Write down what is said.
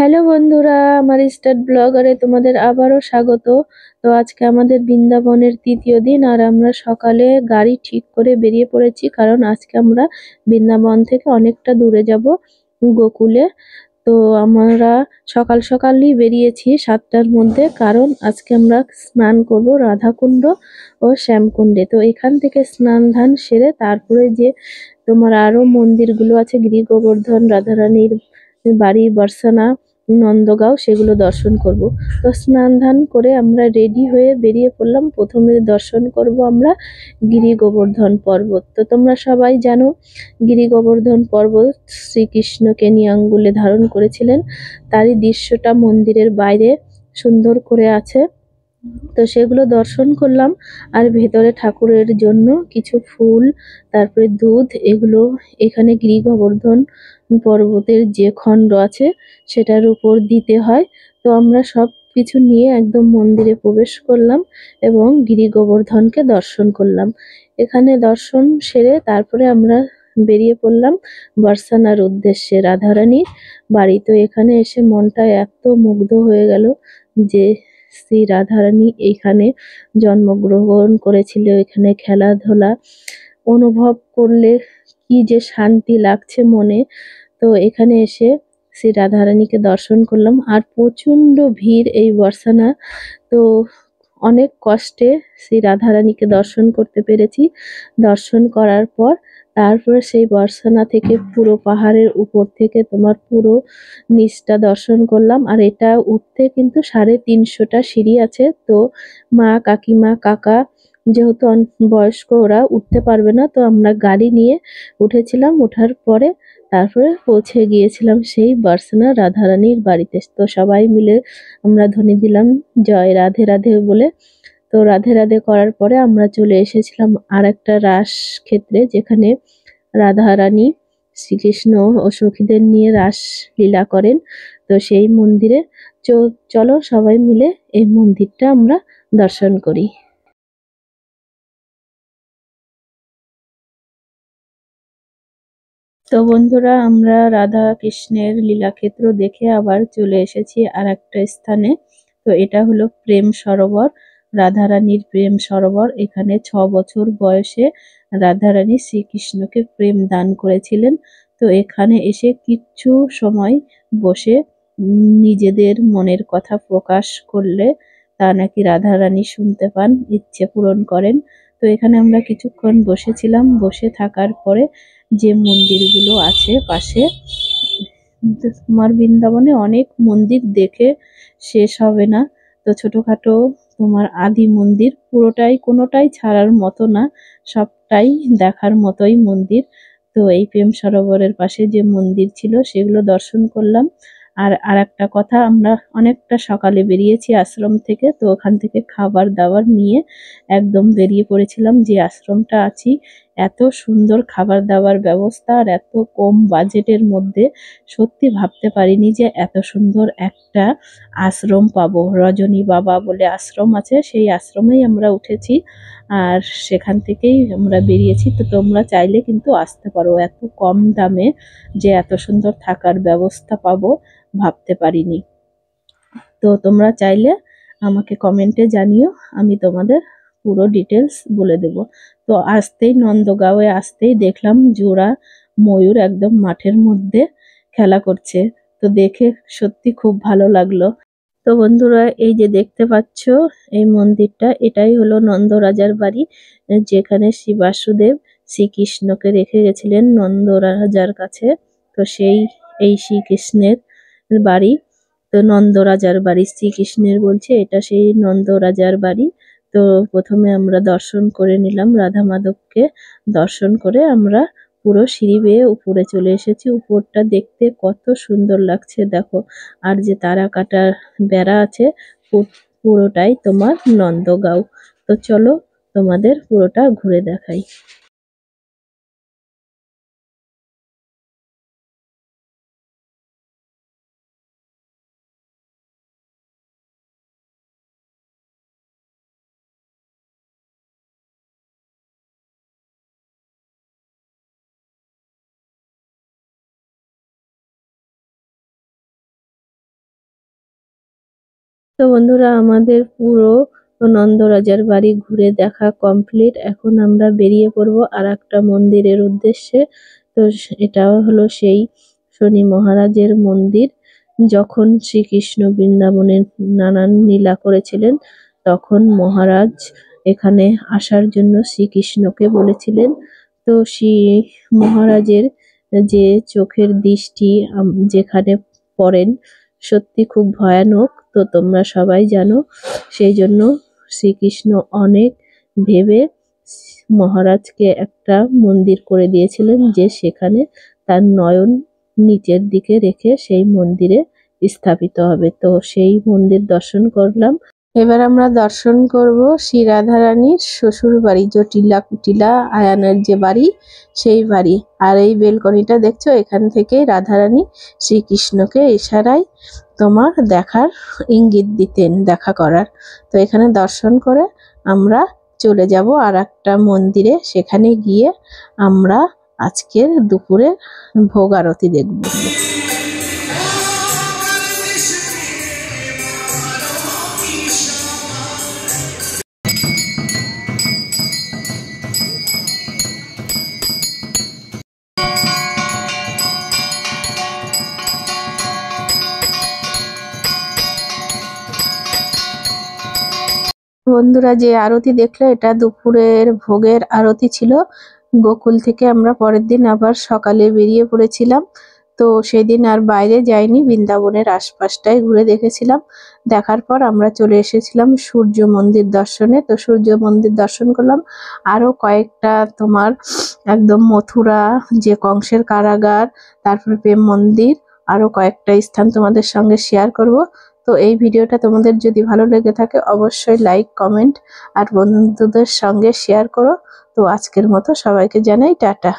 Hello বন্ধুরা, আমার start ব্লগারে তোমাদের আবারও স্বাগত। তো আজকে আমাদের বৃন্দাবনের তৃতীয় দিন, আর আমরা সকালে গাড়ি ঠিক করে বেরিয়ে পড়েছি, কারণ আজকে আমরা বৃন্দাবন থেকে অনেকটা দূরে যাব, গোকুলে। তো আমরা সকাল সকালই বেরিয়েছি 7টার মধ্যে, কারণ আজকে আমরা স্নান করব রাধাকুণ্ড ও শ্যামকুণ্ডে। তো এখান থেকে স্নান ধান সেরে তারপরে যে তোমার আরো মন্দিরগুলো আছে, গিরি গোবর্ধন, রাধারানীর বাড়ি, বর্ষানা, নন্দগাঁও, সেগুলো দর্শন করব। তো স্নান ধান করে আমরা রেডি হয়ে বেরিয়ে পড়লাম। প্রথমে দর্শন করব আমরা গিরি গোবর্ধন পর্বত। তো তোমরা সবাই জানো, গিরি গোবর্ধন পর্বত শ্রীকৃষ্ণকে নিয়ে আঙ্গুলে ধারণ করেছিলেন। তারই দৃশ্যটা মন্দিরের বাইরে সুন্দর করে আছে। তো সেগুলো দর্শন করলাম। আর ভেতরে ঠাকুরের জন্য কিছু ফুল, তারপরে দুধ, এগুলো এখানে গিরি গোবর্ধন পর্বতের যে খণ্ড আছে সেটার উপর দিতে হয়। তো আমরা সব কিছু নিয়ে একদম মন্দিরে প্রবেশ করলাম এবং গিরি গোবর্ধনকে দর্শন করলাম। এখানে দর্শন সেরে তারপরে আমরা বেরিয়ে পড়লাম বর্ষানার উদ্দেশ্যে, রাধারানীর বাড়ি। তো এখানে এসে মনটা এত মুগ্ধ হয়ে গেল যে শ্রী রাধারানী এইখানে জন্মগ্রহণ করেছিল। এখানে খেলাধুলা অনুভব করলে কি যে শান্তি লাগছে মনে। তো এখানে এসে শ্রী রাধারানীকে দর্শন করলাম। আর প্রচন্ড ভিড় এই বর্ষানা। তো অনেক কষ্টে শ্রী রাধারানীকে দর্শন করতে পেরেছি। দর্শন করার পর তারপরে সেই বর্ষানা থেকে পুরো পাহাড়ের উপর থেকে তোমার পুরো নিচটা দর্শন করলাম। আর এটা উঠতে কিন্তু 350টা সিঁড়ি আছে। তো মা, কাকিমা, কাকা যেহেতু বয়স্ক, ওরা উঠতে পারবে না, তো আমরা গাড়ি নিয়ে উঠেছিলাম। ওঠার পরে তারপরে পৌঁছে গিয়েছিলাম সেই বার্সেনা রাধারানীর বাড়িতে। তো সবাই মিলে আমরা ধ্বনি দিলাম জয় রাধে রাধে বলে। তো রাধে রাধে করার পরে আমরা চলে এসেছিলাম আর একটা রাস ক্ষেত্রে, যেখানে রাধারানী শ্রীকৃষ্ণ ও সখীদের নিয়ে রাস লীলা করেন। তো সেই মন্দিরে চলো সবাই মিলে এই মন্দিরটা আমরা দর্শন করি। তো বন্ধুরা, আমরা রাধা কৃষ্ণের লীলাক্ষেত্র দেখে আবার চলে এসেছি আর একটা স্থানে। তো এটা হলো প্রেম সরোবর, রাধারানীর প্রেম সরোবর। এখানে 6 বছর বয়সে রাধারানী শ্রীকৃষ্ণকে প্রেম দান করেছিলেন। তো এখানে এসে কিছু সময় বসে নিজেদের মনের কথা প্রকাশ করলে তা নাকি রাধারানী শুনতে পান, ইচ্ছে পূরণ করেন। তো এখানে আমরা কিছুক্ষণ বসেছিলাম। বসে থাকার পরে যে মন্দিরগুলো আছে পাশে, তোমার বৃন্দাবনে অনেক মন্দির দেখে শেষ হবে না। তো ছোটখাটো তোমার আদি মন্দির পুরোটাই, কোনোটাই ছাড়ার মতো না, সবটাই দেখার মতোই মন্দির। তো এই প্রেম সরোবরের পাশে যে মন্দির ছিল সেগুলো দর্শন করলাম। আর আরেকটা কথা, আমরা অনেকটা সকালে বেরিয়েছি আশ্রম থেকে। তো ওখান থেকে খাবার দাবার নিয়ে একদম বেরিয়ে পড়েছিলাম। যে আশ্রমটা আছি, এত সুন্দর খাবার দাবার ব্যবস্থা আর এত কম বাজেটের মধ্যে, সত্যি ভাবতে পারিনি যে এত সুন্দর একটা আশ্রম পাবো। রজনী বাবা বলে আশ্রম আছে, সেই আশ্রমেই আমরা উঠেছি আর সেখান থেকেই আমরা বেরিয়েছি। তো তোমরা চাইলে কিন্তু আসতে পারো, এত কম দামে যে এত সুন্দর থাকার ব্যবস্থা পাবো ভাবতে পারিনি। তো তোমরা চাইলে আমাকে কমেন্টে জানিও, আমি তোমাদের পুরো ডিটেলস বলে দেব। তো আসতেই নন্দগাঁওয়ে আসতেই দেখলাম জোড়া ময়ূর একদম মাঠের মধ্যে খেলা করছে। তো দেখে সত্যি খুব ভালো লাগলো। তো বন্ধুরা, এই যে দেখতে পাচ্ছ এই মন্দিরটা, এটাই হলো নন্দরাজার বাড়ি, যেখানে শ্রী বাসুদেব শ্রীকৃষ্ণকে রেখে গেছিলেন নন্দরাজার কাছে। তো এই শ্রীকৃষ্ণের বাড়ি। তো নন্দরাজার বাড়ি, শ্রীকৃষ্ণের বলছে, এটা সেই নন্দরাজার বাড়ি। তো প্রথমে আমরা দর্শন করে নিলাম রাধা মাধবকে। দর্শন করে আমরা পুরো সিঁড়ি বেয়ে উপরে চলে এসেছি। উপরটা দেখতে কত সুন্দর লাগছে দেখো। আর যে তারা কাটার বেড়া আছে, পুরোটাই তোমার নন্দগাঁও। তো চলো তোমাদের পুরোটা ঘুরে দেখাই। তো বন্ধুরা, আমাদের পুরো নন্দরাজার বাড়ি ঘুরে দেখা কমপ্লিট। এখন আমরা বেরিয়ে পড়বো আর একটা মন্দিরের উদ্দেশ্যে। তো এটাও হলো সেই শনি মহারাজের মন্দির। যখন শ্রীকৃষ্ণ বৃন্দাবনে নানান লীলা করেছিলেন, তখন মহারাজ এখানে আসার জন্য শ্রীকৃষ্ণকে বলেছিলেন। তো শ্রী মহারাজের যে চোখের দৃষ্টি যেখানে পড়েন, সত্যি খুব ভয়ানক। তো তোমরা সবাই জানো, সেই জন্য শ্রীকৃষ্ণ অনেক ভেবে মহারাজকে একটা মন্দির করে দিয়েছিলেন, যে সেখানে তার নয়ন নিচের দিকে রেখে সেই মন্দিরে স্থাপিত হবে। তো সেই মন্দির দর্শন করলাম। এবার আমরা দর্শন করব শ্রী রাধারানীর শ্বশুর বাড়ি, জটিলা কুটিলা আয়ানের যে বাড়ি, সেই বাড়ি। আর এই বেলকনিটা দেখছো, এখান থেকে রাধারানী শ্রীকৃষ্ণকে ইশারায় তোমার দেখার ইঙ্গিত দিতেন, দেখা করার। তো এখানে দর্শন করে আমরা চলে যাব আর একটা মন্দিরে। সেখানে গিয়ে আমরা আজকের দুপুরে ভোগ আরতি দেখব। বন্ধুরা, যে আরতি দেখলে, এটা দুপুরের ভোগের আরতি ছিল। গোকুল থেকে আমরা পরের দিন আবার সকালে বেরিয়ে পড়েছিলাম। তো সেদিন আর বাইরে যাইনি, বৃন্দাবনের আশপাশটাই ঘুরে দেখেছিলাম। দেখার পর আমরা চলে এসেছিলাম সূর্য মন্দির দর্শনে। তো সূর্য মন্দির দর্শন করলাম। আরো কয়েকটা তোমার একদম মথুরা, যে কংসের কারাগার, তারপরে প্রেম মন্দির, আরো কয়েকটা স্থান তোমাদের সঙ্গে শেয়ার করব। তো এই ভিডিওটা তোমাদের যদি ভালো লেগে থাকে, অবশ্যই লাইক, কমেন্ট আর বন্ধুদের সঙ্গে শেয়ার করো। তো আজকের মতো সবাইকে জানাই টাটা।